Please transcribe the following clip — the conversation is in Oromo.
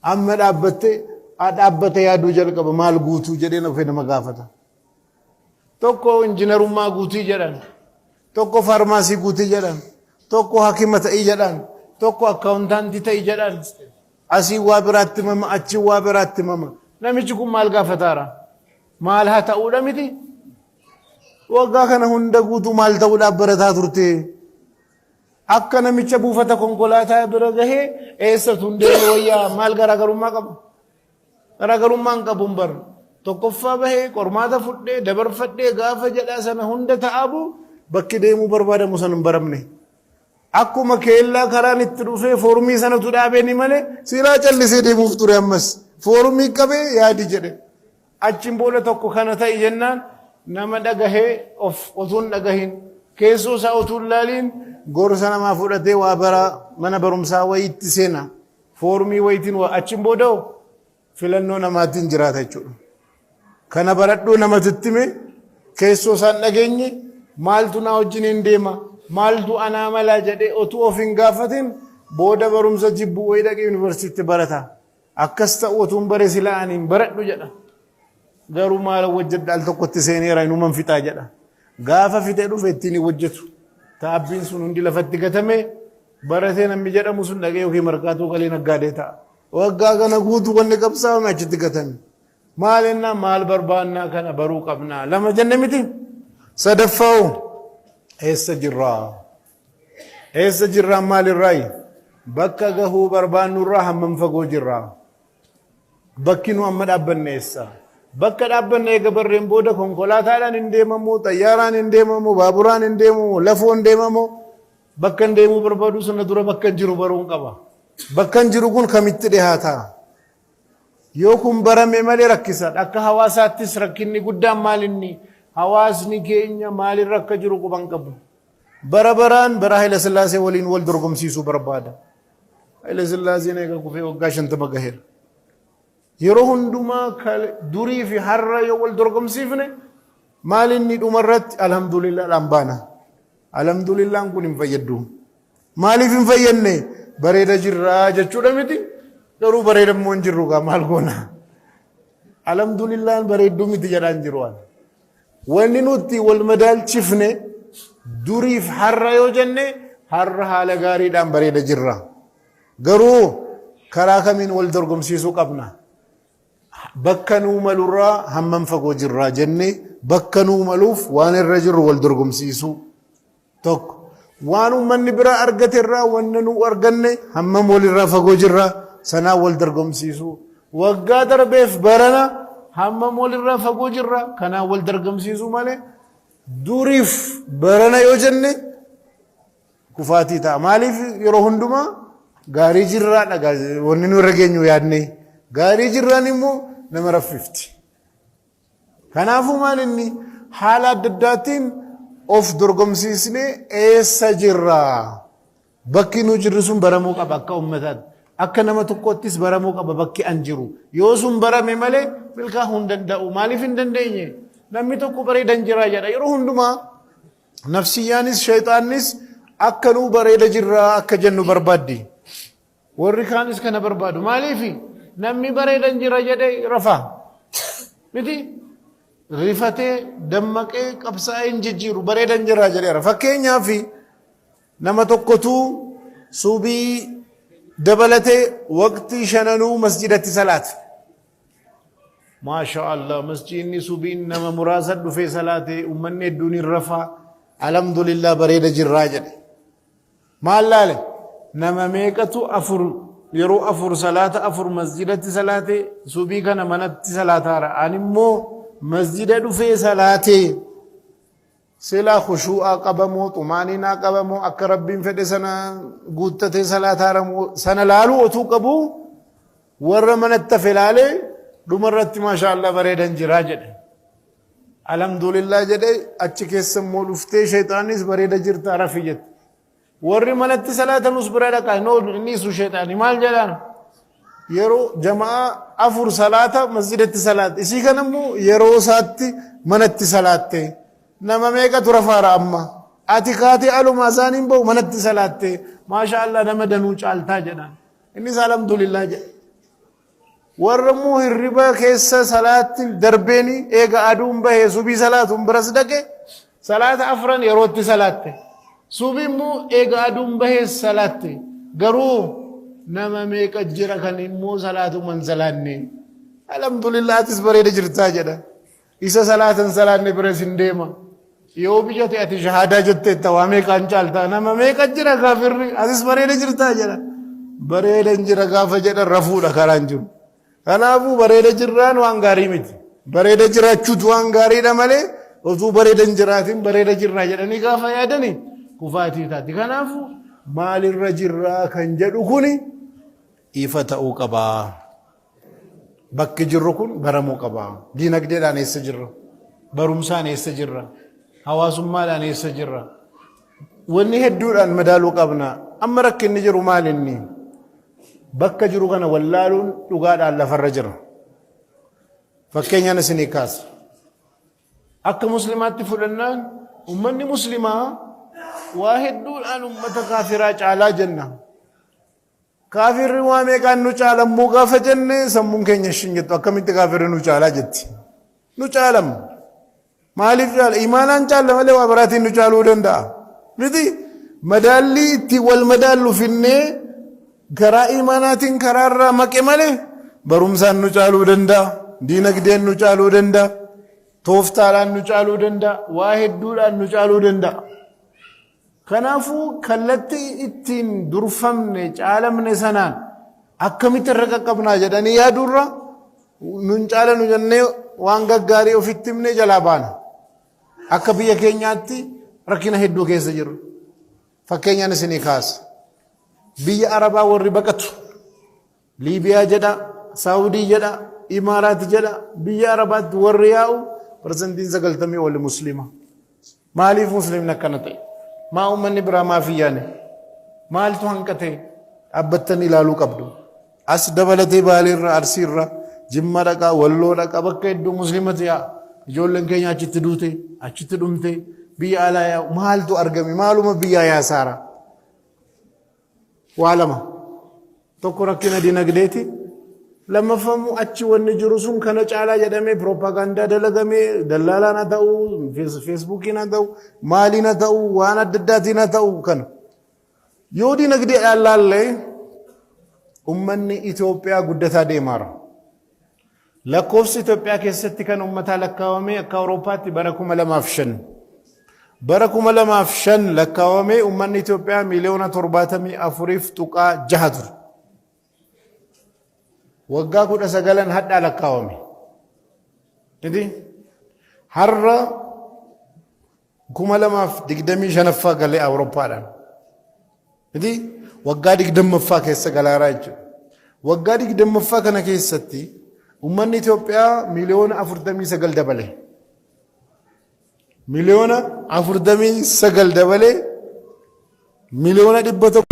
amma dhaabbate yaaduu jalqaba maal guutuu jedhee na fedha magaafata tokko injiinarummaa guutii jedhan tokko farmaasii guutii jedhan tokko hakima ta'ii jedhan tokko akkaawuntaantii ta'ii jedhan asii waa biraatti mama achi waa biraatti mama namichi kun maal gaafataara maal haa ta'uudha miti waggaa kana hunda guutuu maal ta'uudhaaf barataa turte akka namicha buufata konkolaataa bira gahee eessatu hundee wayyaa maal garaagarummaa qaba garaagarummaan qabuun bar tokkoffaa bahee qormaata fudhee dabarfadhee gaafa jedhaa sana hunda ta'abu bakki deemuu barbaadamu san hin baramne akkuma keellaa karaan itti dhufee foorumii sanatu dhaabeni malee silaa callisee deemuuf ture ammas foorumii qabee yaadi jedhe achiin booda tokko kana ta'e jennaan nama dhagahee of otuun dhagahin keessoo isaa otuun laaliin gorsa namaa fudhatee waa bara mana barumsaa wayiitti seena foorumii wayiitiin achiin booda filannoo namaatiin jiraata jechuudha. Kana baradhuu namatti hime keessoo isaan dhageenye maaltu na wajjin hin deema maaltu anaa malaa jedhee otuu of hin gaafatin booda barumsa jibbuu wayii dhaqee yuunivarsiitii barata akkas ta'u otuun bare sila'aniin baradhu jedha garuu maal wajjadda al tokkotti seeneera inuman fixaa jedha gaafa fixee dhufe ittiin hojjetu taabbiin sun hundi lafatti gatame baratee namni jedhamu sun dhaqee yookiin markaatuu qalee naggaadee ta'a waggaa kana guutuu wanni qabsaa'ame achitti gatame maal ennaa maal barbaannaa kana baruu qabnaa lama jenne miti sadaffa'u eessa jirraa maalirraayi bakka gahuu barbaannurraa hammam fagoo jirraa bakki nu amma dhaabbanne eessa bakka dhaabbanne eega barreen booda konkolaataadhaan hin deemamu xayyaaraan hin deemamu baaburaan hin deemamu lafoo hin deemamu bakka hin deemuu barbaadu sana dura bakka hin jiru baruun qaba bakka hin jiru kun kamitti dhihaata yoo kun barame malee rakkisaadha akka hawaasaattis rakkinni guddaan maalinni hawaasni keenya maalirra akka jiru quban qabu baraan bara Haayila Sillaasee waliin wal dorgomsiisuu barbaada Haayila Sillaaseen eega kufee waggaa 50 gaheera yeroo hundumaa durii fi har'a yoo wal dorgomsiifne maalinni dhumarratti alhamdulillah dhambaana alhamdulillah kun hin fayyadu maaliif hin fayyadne bareeda jirraa jechuudha miti garuu bareeda immoo hin jirru gaa maal goona alhamdulillah bareedduu miti jedhaan jiru wanni nuti wal madaalchifne duriif har'a yoo jenne har'a haala gaariidhaan bareeda jirra garuu karaa kamiin wal dorgomsiisuu qabna bakka nuu malurraa hammam fagoo jirraa jenne bakka nuu maluuf waan irra jirru wal dorgomsiisuu tokko waan ummanni biraa argaterraa wanna nuu arganne hammam walirraa fagoo jirraa sanaa wal dorgomsiisuu waggaa darbeef barana hammam walirraa fagoo jirraa kanaa wal dorgomsiisuu malee duriif barana yoo jenne kufaatii ta'a maaliif yeroo hundumaa gaarii jirraadha wanni nu irra geenyu yaadne gaarii jirraan immoo nama raffifti kanaafuu maal inni haala adda addaatiin of dorgomsiisne eessa jirraa bakki nu jirru sun baramuu qaba akka ummataatti akka nama tokkottis baramuu qaba bakki an jiru yoo sun barame malee milkaa'uu hin danda'u maaliif hin dandeenye namni tokko bareedan jiraa jedha yeroo hundumaa nafsiyyaanis shayxaannis akka nu bareeda jirraa akka jennu barbaaddi warri kaanis kana barbaadu maaliif namni bareedan jira jedhe rafa miti rifatee dammaqee qabsaa'ee hin jijjiiru bareedan jira jedheera fakkeenyaaf nama tokkotu subii dabalatee waqtii shananuu masjidatti salaate maasha Allah masjidni subiin nama muraasa dhufee salaate ummanni hedduun rafa alhamdulillah bareeda jirraa jedhe maal laale nama meeqatu yeroo afur salaata afur masjidatti salaate subii kana manatti salaataara animmoo masjida dhufee salaate silaa khushuu'aa qabamoo xumaaninaa qabamoo akka rabbiin fedhe sana guuttatee salaataara sana laaluu otuu qabu warra manatti filaalee dhumarratti maashaallah bareedan jiraa jedhe alhamdulillah jedhe achi keessa immoo dhuftee shayxaanis bareeda jirta rafi jette warri manatti salaatanus bira dhaqa inni su shayxaani maal jedhaan yeroo jamaa afur salaata masjidatti salaate isii kanammoo yeroo isaatti manatti salaatte nama meeqatu rafaara amma ati kaatee aluma isaaniin bahu manatti salaatte maashaallah nama danuu caaltaa jedhaan innis alhamdulillah jedhe warrammoo hirriba keessa salaatti darbeeni eega aduun bahee subii salaatuun biras dhaqe salaata afran yerootti salaatte subii immoo eega aduun bahee salaatte garuu nama meeqa jira kan immoo salaatu man salaanne alhamdulillah atis bareeda jirtaa jedha isa salaatan salaanne biras hin deema yoo biyya ta'e shahaadaa jettee tawaa meeqaan caaltaa nama meeqa jira gaafirri atis bareeda jirtaa jedha bareeda jira gaafa jedha rafuudha karaan jiru kanaafuu bareeda jirraan waan gaarii miti bareeda jiraachuutu waan gaariidha malee osoo bareeda hin jiraatin bareeda jirraa jedhanii gaafa yaadanii kufaatii taati kanaafuu maalirra jirraa kan jedhu kuni ifa ta'uu qabaa bakki jirru kun baramuu qabaa diinagdeedhaan eessa jirra barumsaan eessa jirra hawaasummaadhaan eessa jirra wanni hedduudhaan madaaluu qabna amma rakkinni jiru maalinni bakka jiru kana wallaaluun dhugaadhaan lafarra jira fakkeenyaan isinii kaasa akka muslimaatti fudhannaan ummanni muslimaa waa hedduudhaan ummata kaafiraa caalaa jenna kaafirri waa meeqaan nu caalammoo gaafa jenne sammuun keenya shin jettu akkamitti kaafirri nu caalaa jetti nu caalam maaliif caala imaanaan caala malee waa biraatiin nu caaluu danda'a miti madaallii itti wal madaallu finnee karaa imaanaatiin karaarraa maqe malee barumsaan nu caaluu danda'a diinagdeen nu caaluu danda'a tooftaadhaan nu caaluu danda'a waa hedduudhaan nu caaluu danda'a kanaafuu kallattii ittiin durfamne caalamne sanaan akkamitti irra qaqqabnaa jedhanii yaadurra nun caala nu jennee waan gaggaarii ofitti himne jalaa baana akka biyya keenyaatti rakkina hedduu keessa jiru fakkeenyaan isinii kaasa biyya arabaa warri baqatu liibiyaa jedha saawudii jedha imaaraat jedha biyya arabaatti warri yaa'u persentiin 90 wali muslima maaliif muslimni akkana ta'e maa ummanni biraa maaf iyyaane maaltu hanqate dhaabbattanii ilaaluu qabdu as dabalatee baaleerra arsiirra jimma dhaqaa walloo dhaqaa bakka hedduu muslimati yaa ijoolleen keenya achitti duute achitti dhumte biyya alaa yaa maaltu argame maaluma biyyaa yaa saara waa lama tokko rakkina dinagdeeti lammaffaamu achi wanni jiru sun kana caalaa jedhamee propaagandaa dalagamee dallaalaan haa ta'u feesbuukiin haa ta'u maaliin haa ta'u waan adda addaatiin haa ta'u kana yoo dinagdeedhaan laallee ummanni Itoophiyaa guddataa deemaara lakkoofsi Itoophiyaa keessatti kan ummataa lakkaawamee akka Awurooppaatti bara 2005 bara 2005 lakkaawamee ummanni Itoophiyaa miliyoona 74.6 ture waggaa 19 hadhaa lakkaawame idi har'a 2025 galee Awurooppaadhaan idi waggaa 20ffaa keessa galaaraa jechuudha waggaa 20ffaa kana keessatti ummanni Itoophiyaa miliyoona 49 dabale miliyoona 49 dabale miliyoona 100